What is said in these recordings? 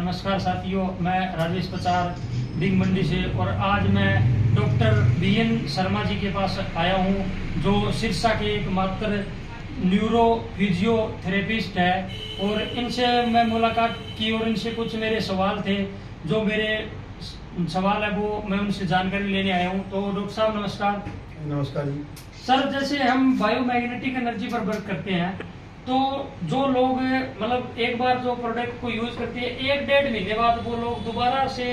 नमस्कार साथियों, मैं राजेश पचार बिग मंडी से और आज मैं डॉक्टर बीएन शर्मा जी के पास आया हूं, जो सिरसा के एकमात्र न्यूरो फिजियोथेरेपिस्ट है। और इनसे मैं मुलाकात की और इनसे कुछ मेरे सवाल थे, जो मेरे सवाल है वो मैं उनसे जानकारी लेने आया हूं। तो डॉक्टर साहब नमस्कार। नमस्कार जी सर, जैसे हम बायोमैग्नेटिक एनर्जी पर वर्क करते हैं, तो जो लोग मतलब एक बार जो प्रोडक्ट को यूज करते हैं, 1-1.5 महीने बाद वो लोग दोबारा से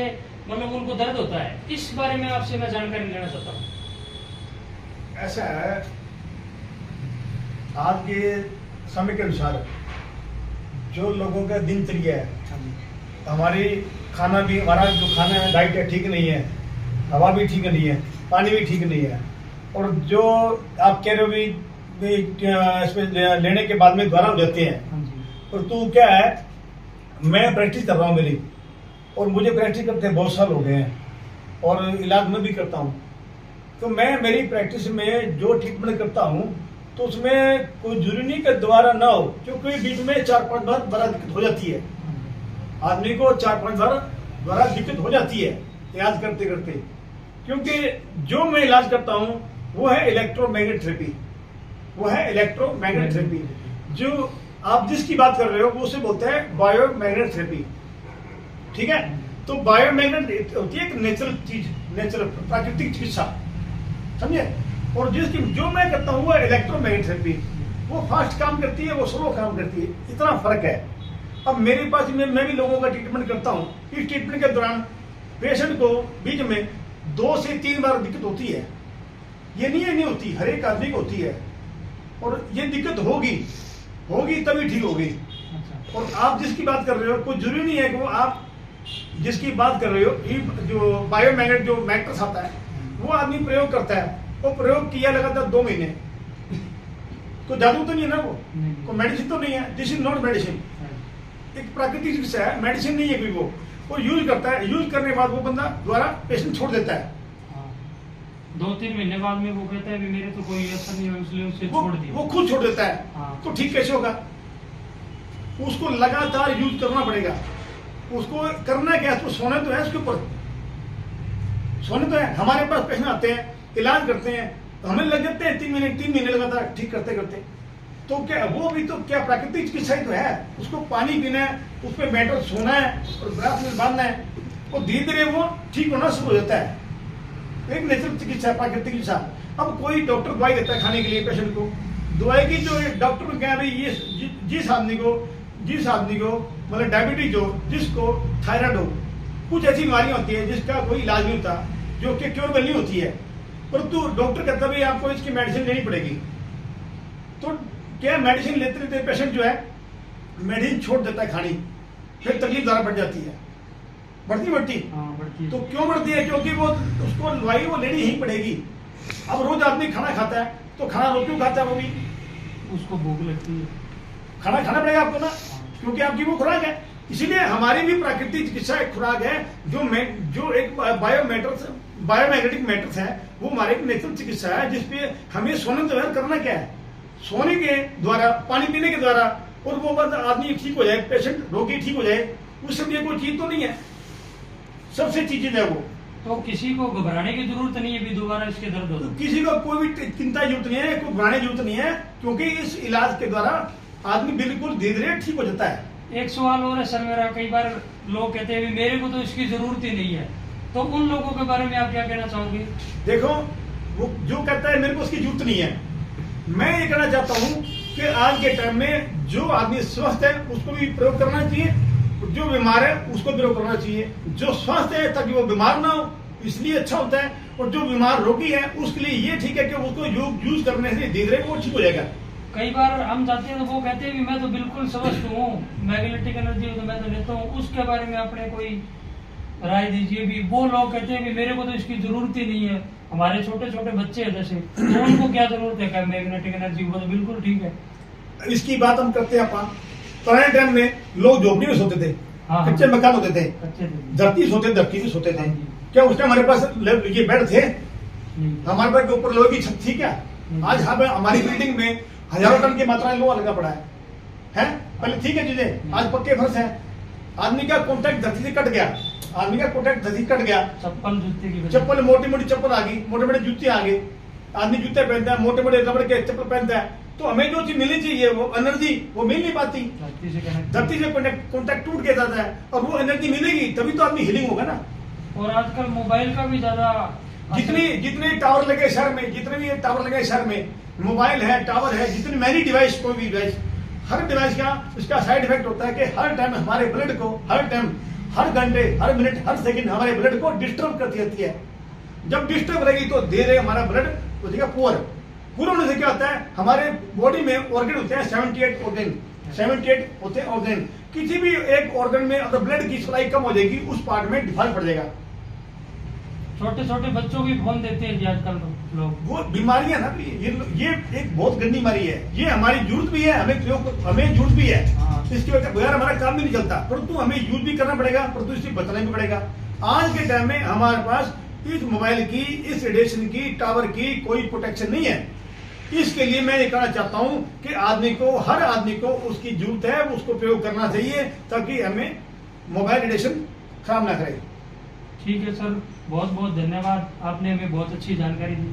मतलब उनको दर्द होता है। इस बारे में आपसे मैं जानकारी लेना चाहता हूँ। ऐसा है, आज के समय के अनुसार जो लोगों का दिनचर्या है, हमारी खाना भी, हमारा जो खाना है डाइट है ठीक नहीं है, हवा भी ठीक नहीं है, पानी भी ठीक नहीं है। और जो आप कह रहे हो भी इसमें लेने के बाद में दोबारा हो जाते हैं, और तो क्या है, मैं प्रैक्टिस कर रहा हूँ मेरी, और मुझे प्रैक्टिस करते बहुत साल हो गए हैं और इलाज में भी करता हूँ। तो मैं मेरी प्रैक्टिस में जो ट्रीटमेंट करता हूँ तो उसमें कोई जरूरी नहीं कि दोबारा ना हो, क्योंकि बीच में 4-5 बार दोबारा दिक्कत हो जाती है। आदमी को 4-5 बार दोबारा दिक्कत हो जाती है इलाज करते करते, क्योंकि जो मैं इलाज करता हूँ वो है इलेक्ट्रोमैग्नेट थेरेपी। वो है इलेक्ट्रोमैग्नेट थेरेपी। जो आप जिसकी बात कर रहे हो वो उसे बोलते हैं बायोमैग्नेट थेरेपी, ठीक है। तो बायोमैग्नेट होती है एक नेचुरल चीज, नेचुरल प्राकृतिक चिकित्सा, समझे। और जिसकी जो मैं करता हूँ वो इलेक्ट्रोमैग्नेट थेरेपी, वो फास्ट काम करती है, वो स्लो काम करती है, इतना फर्क है। अब मेरे पास मैं भी लोगों का ट्रीटमेंट करता हूँ। इस ट्रीटमेंट के दौरान पेशेंट को बीच में 2 से 3 बार दिक्कत होती है। ये नहीं होती, हर एक आदमी को होती है, और ये दिक्कत होगी तभी ठीक होगी। और आप जिसकी बात कर रहे हो, कोई जरूरी नहीं है कि वो आप जिसकी बात कर रहे हो, जो बायोमैग्नेट जो मैट्रिक्स आता है वो आदमी प्रयोग करता है, वो प्रयोग किया लगातार 2 महीने, तो जादू तो नहीं है ना, वो कोई मेडिसिन तो नहीं है। दिस इज नॉट मेडिसिन, एक प्राकृतिक चिकित्सा है, मेडिसिन नहीं है कोई। वो यूज करता है, यूज करने के बाद वो बंदा दोबारा पेशेंट छोड़ देता है। 2-3 महीने बाद में वो कहता है कि मेरे तो कोई असर नहीं है, इसलिए उसे छोड़ दिया। वो खुद छोड़ देता है। हाँ। तो ठीक कैसे होगा? उसको लगातार यूज करना पड़ेगा। उसको करना क्या है, तो सोने तो है उसके ऊपर, सोने तो है। हमारे पास पेशेंट आते हैं, इलाज करते हैं, तो हमें लग जाते हैं 3 महीने लगातार ठीक करते करते। तो क्या वो भी तो क्या प्राकृतिक चिकित्सा ही तो है। उसको पानी पीना है, उस पर बैटर सोना है और ब्रास में बांधना है, और धीरे धीरे वो ठीक होना शुरू हो जाता है। एक नेचुरल चिकित्सा, प्राकृतिक चिकित्सा। अब कोई डॉक्टर दवाई देता है खाने के लिए पेशेंट को, दवाई की जो डॉक्टर क्या है, ये जिस आदमी को मतलब डायबिटीज हो, जिसको थायराइड हो, कुछ ऐसी बीमारियां होती है जिसका कोई इलाज नहीं होता, जो कि क्योरेबल नहीं होती है, परंतु डॉक्टर कहता है आपको इसकी मेडिसिन लेनी पड़ेगी। तो क्या मेडिसिन लेते लेते पेशेंट जो है मेडिसिन छोड़ देता है खानी, फिर तकलीफ ज्यादा बढ़ जाती है। बढ़ती तो क्यों बढ़ती है? क्योंकि वो उसको दवाई वो लेनी ही पड़ेगी। अब रोज आदमी खाना खाता है, तो खाना रोज क्यों खाता है? वो भी उसको भूख लगती है, खाना खाना पड़ेगा आपको ना, क्योंकि आपकी वो खुराक है। इसीलिए हमारी भी प्राकृतिक चिकित्सा एक खुराक है, जो एक बायोमैग्नेटिक मैट्रिक्स है, वो हमारे एक नेचुरल चिकित्सा है, जिसपे हमें सोने तो करना क्या है, सोने के द्वारा, पानी पीने के द्वारा, और वो बस आदमी ठीक हो जाए, पेशेंट रोगी ठीक हो जाए, उससे भी कोई चीज तो नहीं है, सबसे चीज है वो। तो किसी को घबराने की जरूरत नहीं है भी दोबारा इसके दर्द होता है। किसी को कोई भी चिंता की जरूरत नहीं है, कोई घबराने की जरूरत नहीं है, क्योंकि इस इलाज के द्वारा आदमी बिल्कुल धीरे धीरे ठीक हो जाता है। एक सवाल और है सर मेरा, कई बार लोग कहते हैं मेरे को तो इसकी जरूरत ही नहीं है, तो उन लोगों के बारे में आप क्या कहना चाहोगे? देखो, वो जो कहता है मेरे को उसकी जरूरत नहीं है, मैं ये कहना चाहता हूँ कि आज के टाइम में जो आदमी स्वस्थ है उसको भी प्रयोग करना चाहिए, जो बीमार है उसको प्रयोग करना चाहिए। जो स्वस्थ है ताकि वो बीमार ना हो, इसलिए अच्छा होता है, और जो बीमार रोगी है उसके लिए ये ठीक है कि उसको यूज करने से धीरे धीरे वो ठीक हो जाएगा। कई बार हम जाते हैं तो वो कहते हैं कि मैं तो बिल्कुल स्वस्थ हूँ, मैग्नेटिक एनर्जी तो मैं तो लेता हूँ, उसके बारे में आपने कोई राय दीजिए भी। वो लोग कहते हैं कि मेरे को तो इसकी जरूरत ही नहीं है, हमारे छोटे छोटे बच्चे हैं जैसे, तो उनको क्या जरूरत है मैग्नेटिक एनर्जी? वो तो बिल्कुल ठीक है। इसकी बात हम करते हैं अपन। पुराने टाइम में लोग झोपड़ी में सोते थे, कच्चे मकान होते थे, धरती पे सोते थे। क्या उस टाइम हमारे पास ये बेड थे? हमारे पास के ऊपर लोहे की छत थी क्या? आज हमारी बिल्डिंग में हजारों टन की मात्रा में लोहा लगा पड़ा है। पहले ठीक है चीजें, आज पक्के फर्श है, आदमी का कॉन्टैक्ट धरती से कट गया, आदमी का कॉन्टैक्ट धरती कट गया, चप्पल जूते की वजह चप्पल मोटी मोटी चप्पल आ गई, मोटे मोटे जूते आ गए, आदमी जूते पहनता है, मोटे मोटे रबड़ के चप्पल पहनता है, तो हमें जो चीज मिलनी चाहिए वो एनर्जी वो मिल नहीं पाती, धरती से कनेक्ट। धरती से कॉन्टैक्ट टूट के जाता है, और वो एनर्जी मिलेगी तभी तो आदमी हीलिंग होगा ना। और आजकल मोबाइल का भी ज्यादा जितने टावर लगे शहर में, जितने भी टावर लगे शहर में, मोबाइल है, टावर है, जितनी मैनी डिवाइस, कोई भी डिवाइस, हर डिवाइस का इसका साइड इफेक्ट होता है कि हर टाइम हमारे ब्लड को, हर टाइम, हर घंटे, हर मिनट, हर सेकंड हमारे ब्लड को डिस्टर्ब करती रहती है। जब डिस्टर्ब रहेगी तो धीरे हमारा ब्लड हो जाएगा पुअर। पूरा होने से क्या होता है, हमारे बॉडी में ऑर्गन होते हैं 78 ऑर्गन, 78 होते हैं ऑर्गन। किसी भी एक ऑर्गन में अगर ब्लड की सप्लाई कम हो जाएगी, उस पार्ट में डिफॉल्ट पड़ जाएगा। छोटे छोटे बच्चों की फोन देते हैं जी आजकल लोग, वो बीमारियां ना, ये एक बहुत गंदी बीमारी है, ये हमारी जरूरत भी है, हमें जरूरत भी है, हाँ। इसकी वजह से बगैर हमारा काम भी नहीं चलता, परंतु हमें यूज भी करना पड़ेगा, परंतु इससे बचना भी पड़ेगा। आज के टाइम में हमारे पास इस मोबाइल की, इस रेडिएशन की, टावर की कोई प्रोटेक्शन नहीं है। इसके लिए मैं ये कहना चाहता हूं कि आदमी को, हर आदमी को उसकी जरूरत है, उसको प्रयोग करना चाहिए, ताकि हमें मोबाइल रेडिएशन खराब ना करे। ठीक है सर, बहुत बहुत धन्यवाद, आपने हमें बहुत अच्छी जानकारी दी।